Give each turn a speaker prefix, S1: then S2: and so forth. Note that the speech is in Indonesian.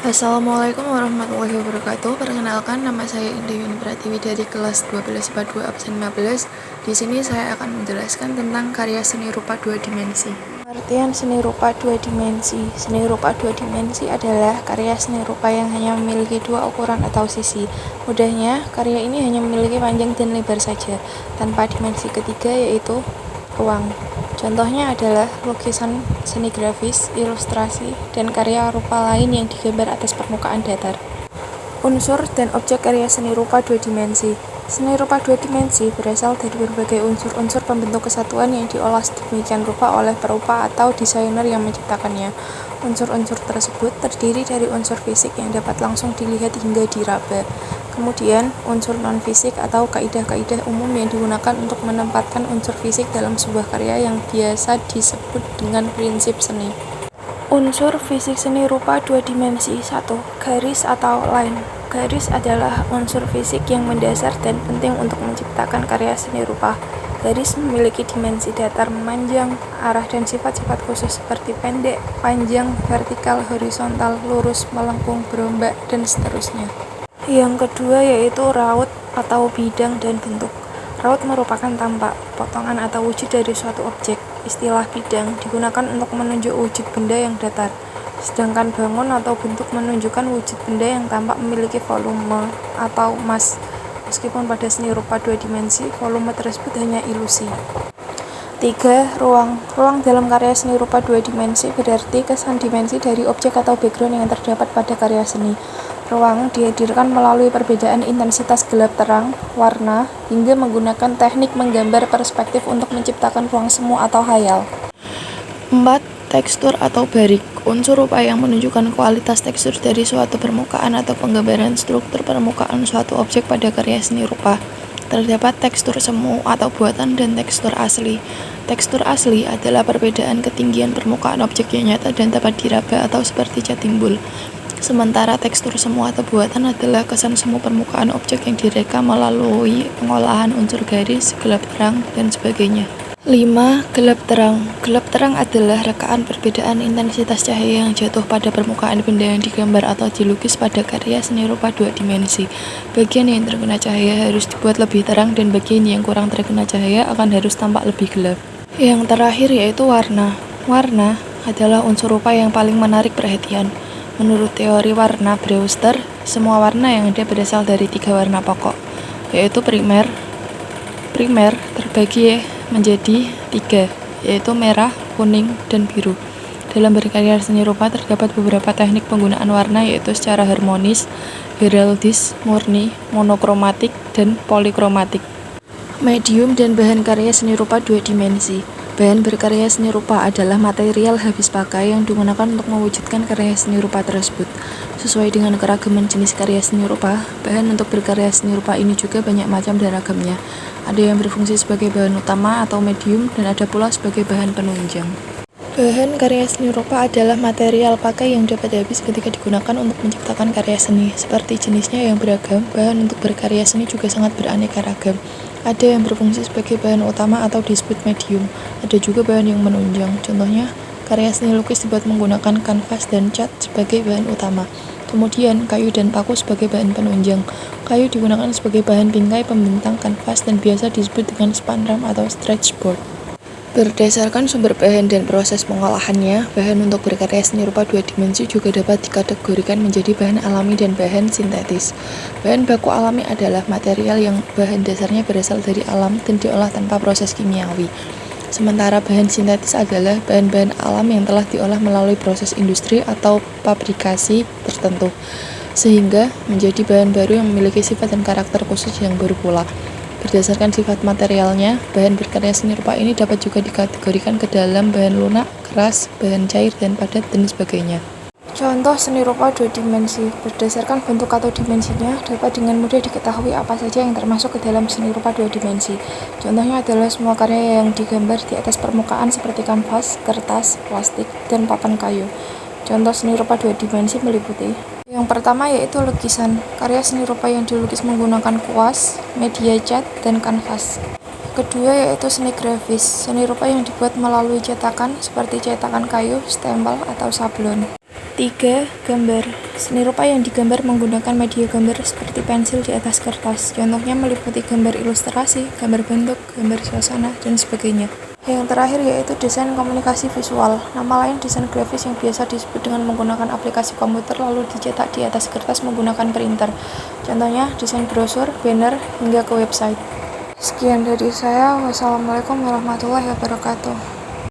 S1: Assalamualaikum warahmatullahi wabarakatuh. Perkenalkan, nama saya Indah Yuni Pratiwi dari kelas 12 IPA 2 absen 15. Di sini saya akan menjelaskan tentang karya seni rupa dua dimensi. Artian seni rupa dua dimensi. Seni rupa dua dimensi adalah karya seni rupa yang hanya memiliki dua ukuran atau sisi. Mudahnya, karya ini hanya memiliki panjang dan lebar saja, tanpa dimensi ketiga yaitu ruang. Contohnya adalah lukisan seni grafis, ilustrasi, dan karya rupa lain yang digambar atas permukaan datar. Unsur dan objek karya seni rupa dua dimensi. Seni rupa dua dimensi berasal dari berbagai unsur-unsur pembentuk kesatuan yang diolah sedemikian rupa oleh perupa atau desainer yang menciptakannya. Unsur-unsur tersebut terdiri dari unsur fisik yang dapat langsung dilihat hingga diraba. Kemudian, unsur non-fisik atau kaidah-kaidah umum yang digunakan untuk menempatkan unsur fisik dalam sebuah karya yang biasa disebut dengan prinsip seni. Unsur fisik seni rupa dua dimensi. 1. Garis atau line. Garis adalah unsur fisik yang mendasar dan penting untuk menciptakan karya seni rupa. Garis memiliki dimensi datar, memanjang, arah dan sifat-sifat khusus seperti pendek, panjang, vertikal, horizontal, lurus, melengkung, berombak, dan seterusnya. Yang kedua yaitu raut atau bidang dan bentuk. Raut merupakan tampak, potongan atau wujud dari suatu objek. Istilah bidang digunakan untuk menunjuk wujud benda yang datar, sedangkan bangun atau bentuk menunjukkan wujud benda yang tampak memiliki volume atau mass. Meskipun pada seni rupa dua dimensi, volume tersebut hanya ilusi. 3. Ruang. Ruang dalam karya seni rupa dua dimensi berarti kesan dimensi dari objek atau background yang terdapat pada karya seni. Ruang dihadirkan melalui perbedaan intensitas gelap terang, warna, hingga menggunakan teknik menggambar perspektif untuk menciptakan ruang semu atau hayal. 4. Tekstur atau barik. Unsur rupa yang menunjukkan kualitas tekstur dari suatu permukaan atau penggambaran struktur permukaan suatu objek pada karya seni rupa. Terdapat tekstur semu atau buatan dan tekstur asli. Tekstur asli adalah perbedaan ketinggian permukaan objek yang nyata dan dapat diraba atau seperti cat timbul. Sementara tekstur semu atau buatan adalah kesan semu permukaan objek yang direka melalui pengolahan unsur garis, gelap terang, dan sebagainya. 5. Gelap terang. Gelap terang adalah rekaan perbedaan intensitas cahaya yang jatuh pada permukaan benda yang digambar atau dilukis pada karya seni rupa dua dimensi. Bagian yang terkena cahaya harus dibuat lebih terang dan bagian yang kurang terkena cahaya akan harus tampak lebih gelap. Yang terakhir yaitu warna. Warna adalah unsur rupa yang paling menarik perhatian. Menurut teori warna Brewster, semua warna yang ada berasal dari 3 warna pokok, yaitu primer terbagi menjadi 3, yaitu merah, kuning, dan biru. Dalam berkarya seni rupa terdapat beberapa teknik penggunaan warna yaitu secara harmonis, heraldis, murni, monokromatik, dan polikromatik. Medium dan bahan karya seni rupa dua dimensi. Bahan berkarya seni rupa adalah material habis pakai yang digunakan untuk mewujudkan karya seni rupa tersebut. Sesuai dengan keragaman jenis karya seni rupa, bahan untuk berkarya seni rupa ini juga banyak macam dan ragamnya. Ada yang berfungsi sebagai bahan utama atau medium dan ada pula sebagai bahan penunjang. Bahan karya seni rupa adalah material pakai yang dapat habis ketika digunakan untuk menciptakan karya seni. Seperti jenisnya yang beragam, bahan untuk berkarya seni juga sangat beraneka ragam. Ada yang berfungsi sebagai bahan utama atau disebut medium. Ada juga bahan yang menunjang. Contohnya, karya seni lukis dibuat menggunakan kanvas dan cat sebagai bahan utama. Kemudian, kayu dan paku sebagai bahan penunjang. Kayu digunakan sebagai bahan bingkai pembentang kanvas dan biasa disebut dengan spanram atau stretch board. Berdasarkan sumber bahan dan proses pengolahannya, bahan untuk berkarya seni rupa dua dimensi juga dapat dikategorikan menjadi bahan alami dan bahan sintetis. Bahan baku alami adalah material yang bahan dasarnya berasal dari alam dan diolah tanpa proses kimiawi. Sementara bahan sintetis adalah bahan-bahan alam yang telah diolah melalui proses industri atau pabrikasi tertentu, sehingga menjadi bahan baru yang memiliki sifat dan karakter khusus yang baru pula. Berdasarkan sifat materialnya, bahan berkarya seni rupa ini dapat juga dikategorikan ke dalam bahan lunak, keras, bahan cair, dan padat, dan sebagainya. Contoh seni rupa dua dimensi. Berdasarkan bentuk atau dimensinya, dapat dengan mudah diketahui apa saja yang termasuk ke dalam seni rupa dua dimensi. Contohnya adalah semua karya yang digambar di atas permukaan seperti kanvas, kertas, plastik, dan papan kayu. Contoh seni rupa dua dimensi meliputi: yang pertama yaitu lukisan. Karya seni rupa yang dilukis menggunakan kuas, media cat, dan kanvas. Kedua yaitu seni grafis, seni rupa yang dibuat melalui cetakan seperti cetakan kayu, stempel, atau sablon. 3. Gambar, seni rupa yang digambar menggunakan media gambar seperti pensil di atas kertas. Contohnya meliputi gambar ilustrasi, gambar bentuk, gambar suasana, dan sebagainya. Yang terakhir yaitu desain komunikasi visual. Nama lain desain grafis yang biasa disebut dengan menggunakan aplikasi komputer lalu dicetak di atas kertas menggunakan printer. Contohnya desain brosur, banner, hingga ke website. Sekian dari saya. Wassalamualaikum warahmatullahi wabarakatuh.